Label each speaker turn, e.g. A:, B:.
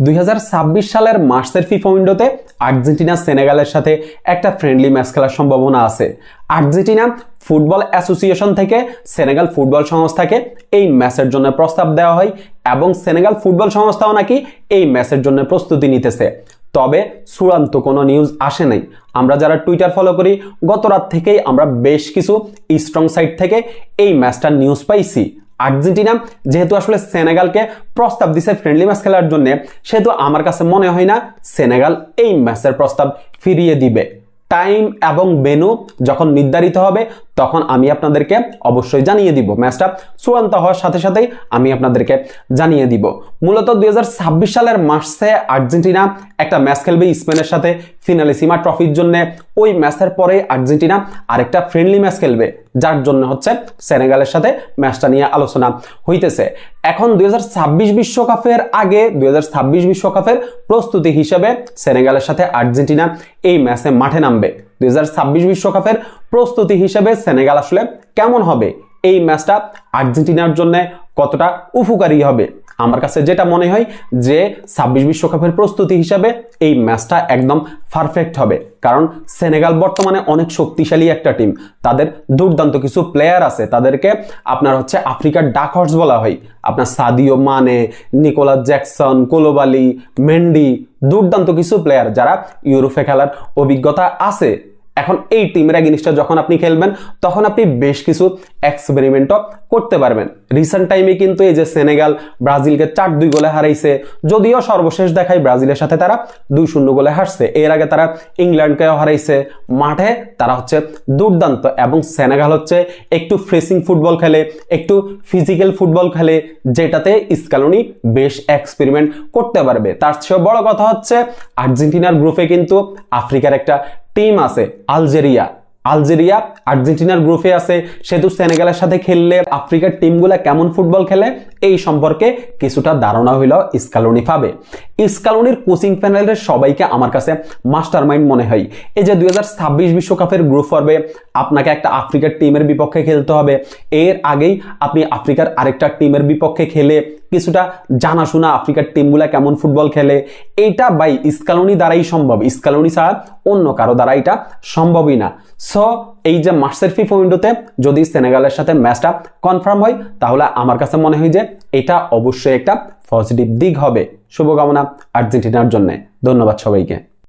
A: 2026 সালের মার্চের ফিফা উইন্ডোতে আর্জেন্টিনা সেনেগালের সাথে একটা ফ্রেন্ডলি ম্যাচ খেলার সম্ভাবনা আছে। আর্জেন্টিনা ফুটবল অ্যাসোসিয়েশন থেকে সেনেগাল ফুটবল সংস্থাকে এই ম্যাচের জন্য প্রস্তাব দেওয়া হয় এবং সেনেগাল ফুটবল সংস্থাও নাকি এই ম্যাচের জন্য প্রস্তুতি নিতেছে। তবে চূড়ান্ত কোনো নিউজ আসে নাই। আমরা যারা টুইটার ফলো করি গত রাত থেকেই আমরা বেশ কিছু স্ট্রং সাইট থেকে এই ম্যাচটার নিউজ পাইছি। আর্জেন্টিনা যেহেতু আসলে সেনেগালকে প্রস্তাব দিছে ফ্রেন্ডলি ম্যাচ খেলার জন্য, সেহেতু আমার কাছে মনে হয় না সেনেগাল এই ম্যাচের প্রস্তাব ফিরিয়ে দিবে। টাইম এবং ভেন্যু যখন নির্ধারিত হবে তখন আমি আপনাদেরকে অবশ্যই জানিয়ে দিব। ম্যাচটা চূড়ান্ত হওয়ার সাথে সাথেই আমি আপনাদেরকে জানিয়ে দিব। মূলত 2026 সালের মার্চে আর্জেন্টিনা একটা ম্যাচ খেলবে স্পেনের সাথে ফিনালিসিমা ট্রফির জন্য। ওই ম্যাচের পরে আর্জেন্টিনা আরেকটা ফ্রেন্ডলি ম্যাচ খেলবে, যার জন্য হচ্ছে সেনেগালের সাথে ম্যাচটা নিয়ে আলোচনা হইতেছে। এখন 2026 বিশ্বকাপের আগে 2026 বিশ্বকাপের প্রস্তুতি হিসেবে সেনেগালের সাথে আর্জেন্টিনা এই ম্যাচে মাঠে নামবে। 2026 বিশ্বকাপের প্রস্তুতি হিসেবে সেনেগাল আসলে কেমন হবে, এই ম্যাচটা আর্জেন্টিনার জন্য কতটা উপকারী হবে, আমার কাছে যেটা মনে হয় যে 26 বিশ্বকাপের প্রস্তুতি হিসাবে এই ম্যাচটা একদম পারফেক্ট হবে। কারণ সেনেগাল বর্তমানে অনেক শক্তিশালী একটা টিম, তাদের দুর্দান্ত কিছু প্লেয়ার আছে, তাদেরকে আপনার হচ্ছে আফ্রিকার ডাক হর্স বলা হয়। আপনার Sadio Mane, Nicolas Jackson, কোলোবালি, Mendy, দুর্দান্ত কিছু প্লেয়ার যারা ইউরোপে খেলার অভিজ্ঞতা আছে। এখন এই টিমের এগেইনস্টে যখন আপনি খেলবেন তখন আপনি বেশ কিছু এক্সপেরিমেন্টও করতে পারবেন। রিসেন্ট টাইমে কিন্তু এই যে সেনেগাল ব্রাজিলকে 4-2 গোলে হারাইছে, যদিও সর্বশেষ দেখায় ব্রাজিলের সাথে তারা 2-0 গোলে হারছে। এর আগে তারা ইংল্যান্ডকেও হারাইছে। মাঠে তারা হচ্ছে দুর্দান্ত এবং সেনেগাল হচ্ছে একটু ফ্রেসিং ফুটবল খেলে, একটু ফিজিক্যাল ফুটবল খেলে, যেটাতে স্কালোনি বেশ এক্সপেরিমেন্ট করতে পারবে। তার চেয়ে বড় কথা হচ্ছে আর্জেন্টিনার গ্রুপে কিন্তু আফ্রিকার একটা টিম আছে আলজেরিয়া। আর্জেন্টিনার গ্রুপে আছে, সেহেতু সেনেগালের সাথে খেললে আফ্রিকার টিমগুলা কেমন ফুটবল খেলে এই সম্পর্কে কিছুটা ধারণা হইল স্কালোনি পাবে। স্কালোনির কোচিং প্যানেলের সবাইকে আমার কাছে মাস্টারমাইন্ড মনে হয়। এই যে 2026 বিশ্বকাপের গ্রুপ পর্বে আপনাকে একটা আফ্রিকার টিমের বিপক্ষে খেলতে হবে, এর আগেই আপনি আফ্রিকার আরেকটা টিমের বিপক্ষে খেলে কিছুটা জানাশোনা আফ্রিকার টিমগুলা কেমন ফুটবল খেলে, এইটা বাই স্কালোনি দ্বারাই সম্ভব। স্কালোনি ছাড়া অন্য কারো দ্বারা এটা সম্ভবই না। সো এই যে মার্চের ফিফা উইন্ডোতে যদি সেনেগালের সাথে ম্যাচটা কনফার্ম হয় তাহলে আমার কাছে মনে হয় যে এটা অবশ্যই একটা পজিটিভ দিক হবে। শুভকামনা আর্জেন্টিনার জন্য। ধন্যবাদ সবাইকে।